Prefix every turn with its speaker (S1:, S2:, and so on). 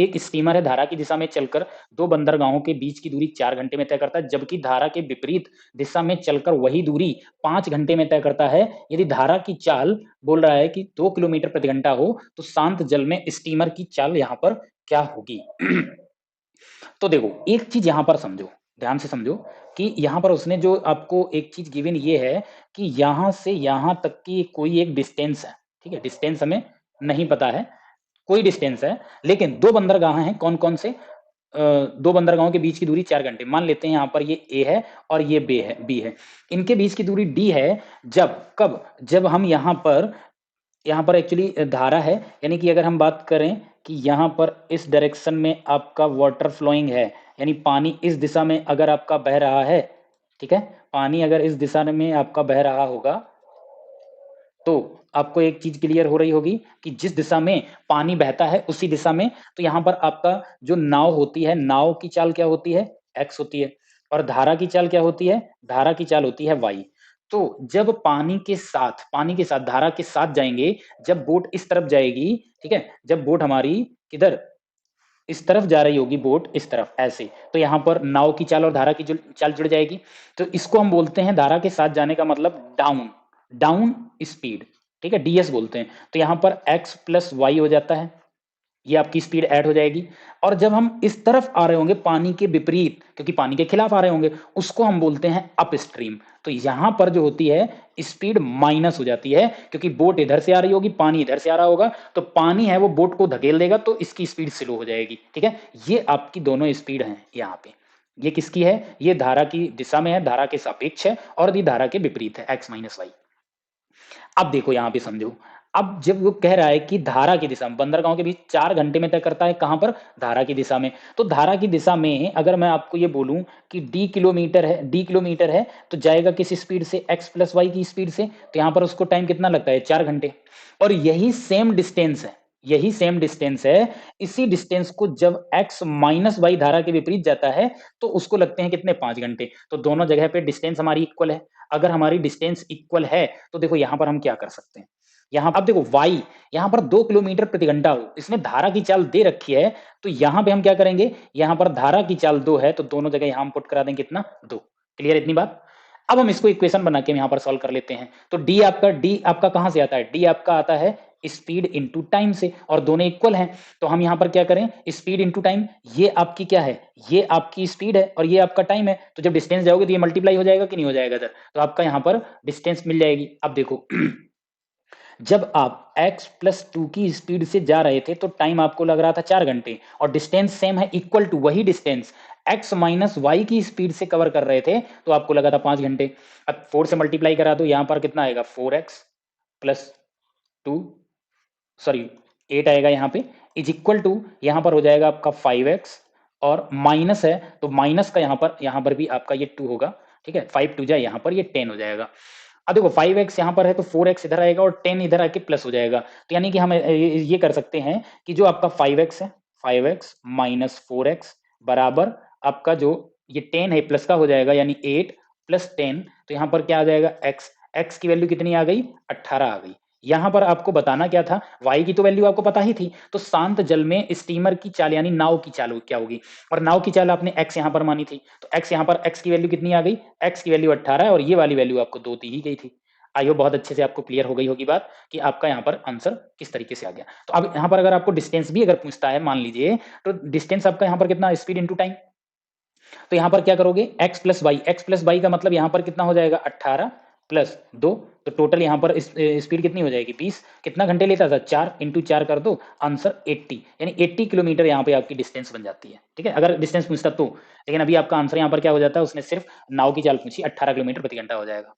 S1: एक स्टीमर है धारा की दिशा में चलकर दो बंदरगाहों के बीच की दूरी 4 घंटे में तय करता है, जबकि धारा के विपरीत दिशा में चलकर वही दूरी 5 घंटे में तय करता है। यदि धारा की चाल बोल रहा है कि 2 किलोमीटर प्रति घंटा हो, तो शांत जल में स्टीमर की चाल यहाँ पर क्या होगी? तो देखो, एक चीज़ यहाँ पर समझो, ध्यान से समझो कि यहाँ पर उसने जो आपको एक चीज़ गिवन ये है कि यहाँ से यहाँ तक की कोई एक डिस्टेंस है, ठीक है? डिस्टेंस हमें नहीं पता है, कोई डिस्टेंस है, लेकिन 2 बंदरगाह हैं, कौन-कौन से? 2 बंदरगाहों के बीच की दूरी 4 घंटे। मान लेते हैं यहाँ पर ये ए है और ये बी है। इनके बीच की दूरी डी है, जब कब? जब हम यहाँ पर एक्चुअली धारा है, यानी कि अगर हम बात करें कि यहाँ पर इस डायरेक्शन में आपका वाटर फ्लोइंग है, यानी पानी इस दिशा में अगर आपका बह रहा है, ठीक है? पानी अगर इस दिशा में आपका बह रहा होगा, तो आपको एक चीज़ क्लियर हो रही होगी कि जिस दिशा में पानी बहता है, उसी दिशा में तो यहाँ पर आपका जो नाव होती है, नाव की चाल क्या होती है? x होती है और धारा की चाल क्या होती है? धारा की चाल होती है y। तो जब पानी के साथ धारा के साथ जाएँगे, जब बोट इस तरफ जाएगी, ठीक है? जब बोट हमारी किधर? इस तरफ जा रही होगी बोट, इस तरफ ऐसे, तो यहाँ पर नाव की चाल और धारा की जो चाल जुड़ जाएगी। तो इसको हम बोलते हैं धारा के साथ जाने का मतलब डाउन, डाउन स्पीड, ठीक है? डीएस बोलते हैं। तो यहाँ पर x प्लस वाई हो जाता है, ये आपकी स्पीड ऐड हो जाएगी। और जब हम इस तरफ आ रहे होंगे पानी के विपरीत, क्योंकि पानी के खिलाफ आ रहे होंगे, उसको हम बोलते हैं अप स्ट्रीम। तो यहाँ पर जो होती है स्पीड माइनस हो जाती है, क्योंकि बोट इधर से आ रही होगी, पानी इधर से आ रहा होगा, तो पानी है वो बोट को धकेल देगा, तो इसकी स्पीड स्लो हो जाएगी, ठीक है? ये आपकी दोनों स्पीड हैं यहाँ पे। ये किसकी है? ये धारा की दिशा में है, धारा के सापेक्ष है, और ये धारा के विपरीत है, x माइनस वाई। अब देखो यहाँ पे समझो, अब जब वो कह रहा है कि धारा की दिशा में बंदरगाहों के बीच 4 घंटे में तय करता है, कहाँ पर? धारा की दिशा में। तो धारा की दिशा में अगर मैं आपको ये बोलूं कि डी किलोमीटर है, तो जाएगा किस स्पीड से? x प्लस वाई की स्पीड से। तो यहाँ पर उसको टाइम कितना लगता है? 4 घंटे। और यही सेम डिस्टेंस है, यही सेम डिस्टेंस है। इसी डिस्टेंस को जब x माइनस वाई धारा के विपरीत जाता है, तो उसको लगते हैं कितने? 5 घंटे। तो दोनों जगह पे डिस्टेंस हमारी इक्वल है। अगर हमारी डिस्टेंस इक्वल है, तो देखो यहाँ पर हम क्या कर सकते हैं? यहाँ अब देखो y यहाँ पर 2 किलोमीटर प्रति घंटा हो, इसमें धारा की चाल दे रखी है, तो यहाँ पे हम क्या करेंगे? यहाँ पर धारा की चाल 2 है, तो दोनों जगह यहाँ हम पुट करा देंगे कितना? 2। क्लियर इतनी बात? अब हम इसको इक्वेशन बना के यहाँ पर सॉल्व कर लेते हैं। तो d आपका कहाँ से आता है? d आपका आता है स्पीड इनटू टाइम से, और दोनों इक्वल हैं। तो हम यहाँ पर क्या करें? स्पीड इनटू टाइम, ये आपकी क्या है? ये आपकी स्पीड है और ये आपका टाइम है। तो जब डिस्टेंस जाओगे तो ये मल्टीप्लाई हो जाएगा कि नहीं हो जाएगा सर? तो आपका यहाँ पर डिस्टेंस मिल जाएगी। अब देखो जब आप x प्लस 2 की स्पीड से जा रहे थे, तो टाइम आपको लग रहा था 4 घंटे, और डिस्टेंस सेम है, इक्वल टू वही डिस्टेंस x माइनस वाई की स्पीड से कवर कर रहे थे, तो आपको लगा था 5 घंटे। अब 4 से मल्टीप्लाई करा तो यहाँ पर कितना आएगा? 4x प्लस 2, सॉरी 8 आएगा यहाँ पे, इज इक्वल टू यहाँ पर हो जाएगा आपका 5x, और माइनस है तो माइनस का यहाँ पर भी आपका ये 2 होगा, ठीक है? 5 2 जाए, यहाँ पर ये 10 हो जाएगा। अब देखो 5x यहाँ पर है तो 4x इधर आएगा और 10 इधर आके प्लस हो जाएगा। तो यानी कि हम ये कर सकते हैं कि जो आपका 5x है, 5x माइनस 4x बराबर आपका जो ये 10 है प्लस का हो जाएगा, यानी 8 प्लस 10, तो यहाँ पर क्या आ जाएगा? x की वैल्यू कितनी आ गई? 18 आ गई। यहाँ पर आपको बताना क्या था? y की तो वैल्यू आपको पता ही थी। तो शांत जल में स्टीमर की चाल यानी नाव की चाल क्या होगी? और नाव की चाल आपने x यहाँ पर मानी थी, तो x यहाँ पर x की वैल्यू कितनी आ गई? x की वैल्यू 18 है, और ये वाली वैल्यू आपको 2 दी ही गई थी। आई होप बहुत अच्छे से आपको क्लियर हो गई होगी बात कि आपका यहाँ पर आंसर किस तरीके से आ गया। तो अब यहाँ पर अगर आपको डिस्टेंस भी अगर पूछता है, मान लीजिए, तो डिस्टेंस आपका यहाँ पर कितना? Speed into time. तो यहाँ पर क्या करोगे? x प्लस वाई का मतलब यहाँ पर कितना हो जाएगा? 18 प्लस 2, तो टोटल यहाँ पर स्पीड कितनी हो जाएगी? 20। कितना घंटे लेता था? 4 इंटू 4 कर दो, आंसर 80, यानी 80 किलोमीटर यहाँ पे आपकी डिस्टेंस बन जाती है, ठीक है? अगर डिस्टेंस पूछता तो, लेकिन अभी आपका आंसर यहाँ पर क्या हो जाता है? उसने सिर्फ नाव की चाल पूछी, 18 किलोमीटर प्रति घंटा हो जाएगा।